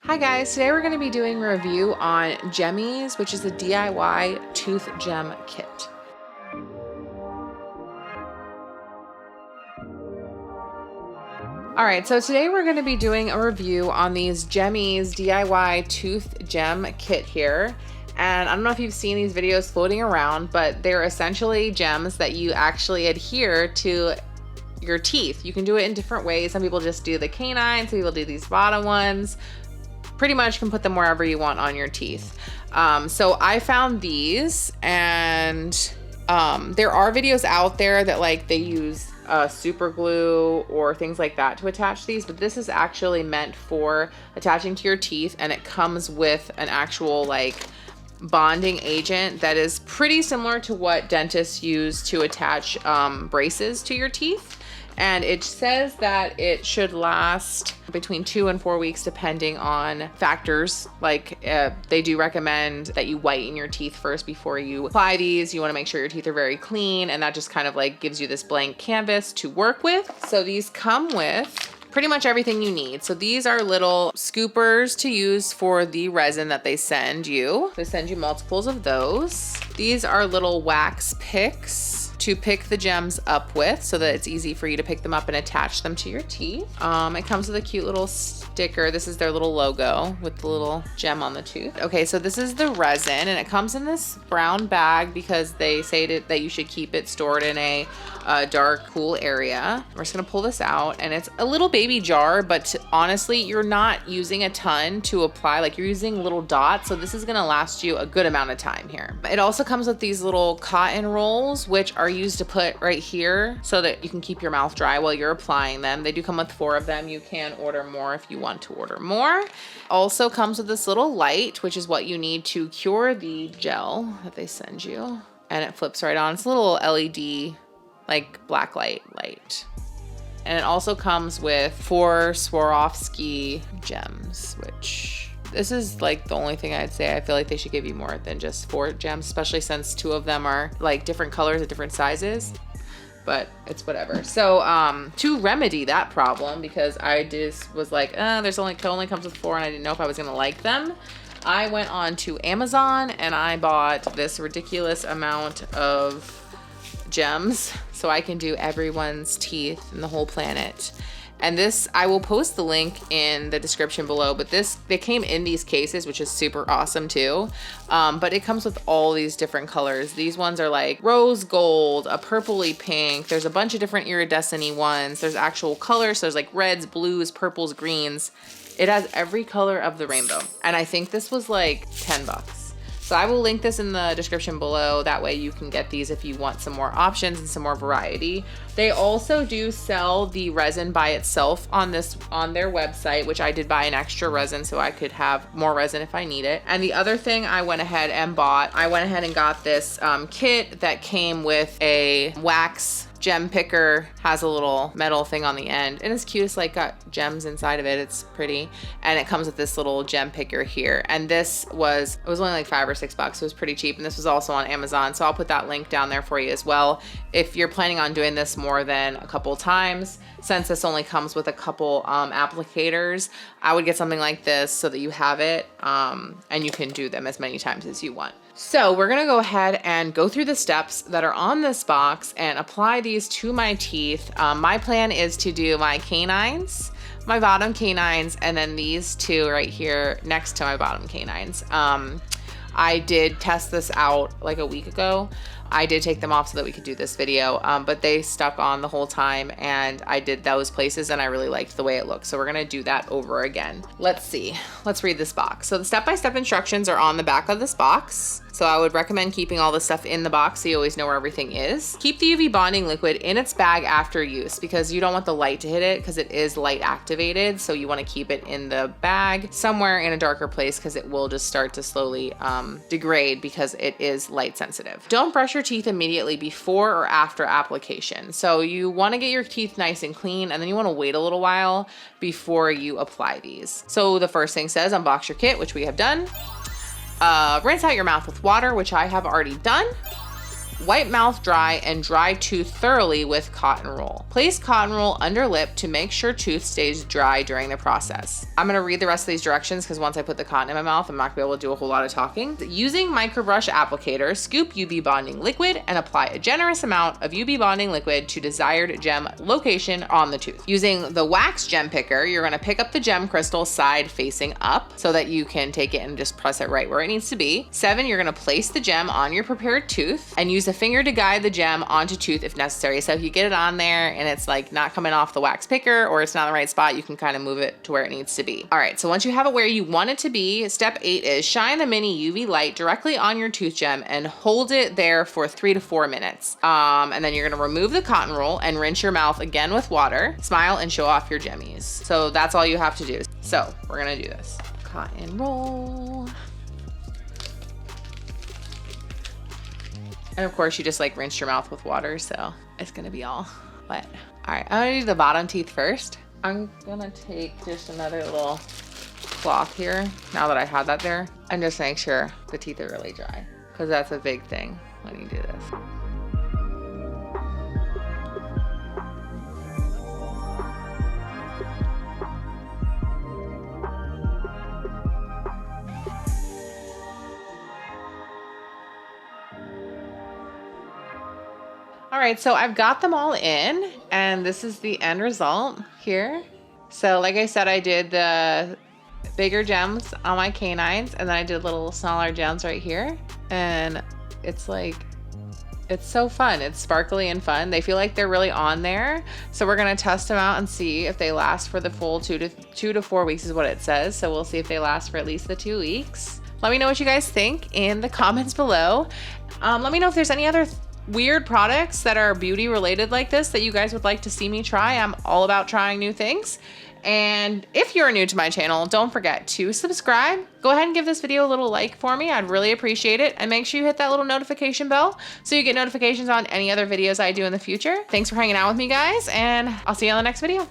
Hi guys, today we're going to be doing a review on Gemzeez, which is a DIY tooth gem kit. Alright, so today we're going to be doing a review on these Gemzeez DIY tooth gem kit here. And I don't know if you've seen these videos floating around, but they're essentially gems that you actually adhere to your teeth. You can do it in different ways. Some people just do the canine, some people do these bottom ones. Pretty much can put them wherever you want on your teeth. So I found these, and there are videos out there that like they use super glue or things like that to attach these, but this is actually meant for attaching to your teeth, and it comes with an actual like bonding agent that is pretty similar to what dentists use to attach braces to your teeth. And it says that it should last between 2 and 4 weeks depending on factors. Like they do recommend that you whiten your teeth first before you apply these. You want to make sure your teeth are very clean, and that just kind of like gives you this blank canvas to work with. So these come with pretty much everything you need. So these are little scoopers to use for the resin that they send you. They send you multiples of those. These are little wax picks to pick the gems up with so that it's easy for you to pick them up and attach them to your teeth. It comes with a cute little sticker. This is their little logo with the little gem on the tooth. Okay, so this is the resin, and it comes in this brown bag because they say that you should keep it stored in a dark, cool area. We're just gonna pull this out, and it's a little baby jar, but honestly, you're not using a ton to apply. Like, you're using little dots, so this is gonna last you a good amount of time here. It also comes with these little cotton rolls, which are used to put right here so that you can keep your mouth dry while you're applying them. They do come with 4 of them. You can order more if you want to order more. Also comes with this little light, which is what you need to cure the gel that they send you. And it flips right on. It's a little LED, like black light. And it also comes with 4 Swarovski gems, which this is like the only thing I'd say. I feel like they should give you more than just 4 gems, especially since 2 of them are like different colors at different sizes, but it's whatever. So to remedy that problem, because I just was like, it only comes with 4 and I didn't know if I was gonna like them, I went on to Amazon and I bought this ridiculous amount of gems so I can do everyone's teeth in the whole planet. And this, I will post the link in the description below, but they came in these cases, which is super awesome too. But it comes with all these different colors. These ones are like rose gold, a purpley pink. There's a bunch of different iridescent-y ones. There's actual colors. So there's like reds, blues, purples, greens. It has every color of the rainbow. And I think this was like 10 bucks. So I will link this in the description below. That way you can get these if you want some more options and some more variety. They also do sell the resin by itself on their website, which I did buy an extra resin so I could have more resin if I need it. And the other thing I went ahead and got this kit that came with a wax gem picker, has a little metal thing on the end, and it's cute. It's like got gems inside of it. It's pretty, and it comes with this little gem picker here. And it was only like 5 or 6 bucks. So it was pretty cheap, and this was also on Amazon. So I'll put that link down there for you as well. If you're planning on doing this more than a couple times, since this only comes with a couple applicators, I would get something like this so that you have it, and you can do them as many times as you want. So we're gonna go ahead and go through the steps that are on this box and apply these to my teeth. My plan is to do my canines, my bottom canines, and then these 2 right here next to my bottom canines. I did test this out like a week ago. I did take them off so that we could do this video, but they stuck on the whole time, and I did those places and I really liked the way it looked. So we're gonna do that over again. Let's see, let's read this box. So the step-by-step instructions are on the back of this box. So I would recommend keeping all this stuff in the box so you always know where everything is. Keep the UV bonding liquid in its bag after use because you don't want the light to hit it because it is light activated. So you want to keep it in the bag somewhere in a darker place because it will just start to slowly degrade because it is light sensitive. Don't brush your teeth immediately before or after application. So you want to get your teeth nice and clean, and then you want to wait a little while before you apply these. So the first thing says unbox your kit, which we have done. Rinse out your mouth with water, which I have already done. Wipe mouth dry and dry tooth thoroughly with cotton roll. Place cotton roll under lip to make sure tooth stays dry during the process. I'm gonna read the rest of these directions because once I put the cotton in my mouth, I'm not gonna be able to do a whole lot of talking. Using microbrush applicator, scoop UV bonding liquid and apply a generous amount of UV bonding liquid to desired gem location on the tooth. Using the wax gem picker, you're gonna pick up the gem crystal side facing up so that you can take it and just press it right where it needs to be. 7, you're gonna place the gem on your prepared tooth and use a finger to guide the gem onto tooth if necessary. So if you get it on there and it's like not coming off the wax picker or it's not in the right spot, you can kind of move it to where it needs to be. All right, so once you have it where you want it to be, step 8 is shine the mini UV light directly on your tooth gem and hold it there for 3 to 4 minutes. And then you're gonna remove the cotton roll and rinse your mouth again with water. Smile and show off your gemmies. So that's all you have to do. So we're gonna do this. Cotton roll. And of course you just like rinse your mouth with water, so it's gonna be all wet. All right, I'm gonna do the bottom teeth first. I'm gonna take just another little cloth here, now that I have that there, and just make sure the teeth are really dry, because that's a big thing when you do this. All right, so I've got them all in and this is the end result here. So like I said, I did the bigger gems on my canines and then I did little smaller gems right here. And it's like, it's so fun. It's sparkly and fun. They feel like they're really on there. So we're gonna test them out and see if they last for the full 2 to 4 weeks is what it says. So we'll see if they last for at least the 2 weeks. Let me know what you guys think in the comments below. Let me know if there's any other weird products that are beauty related like this that you guys would like to see me try. I'm all about trying new things. And if you're new to my channel, don't forget to subscribe. Go ahead and give this video a little like for me. I'd really appreciate it. And make sure you hit that little notification bell so you get notifications on any other videos I do in the future. Thanks for hanging out with me, guys, and I'll see you on the next video.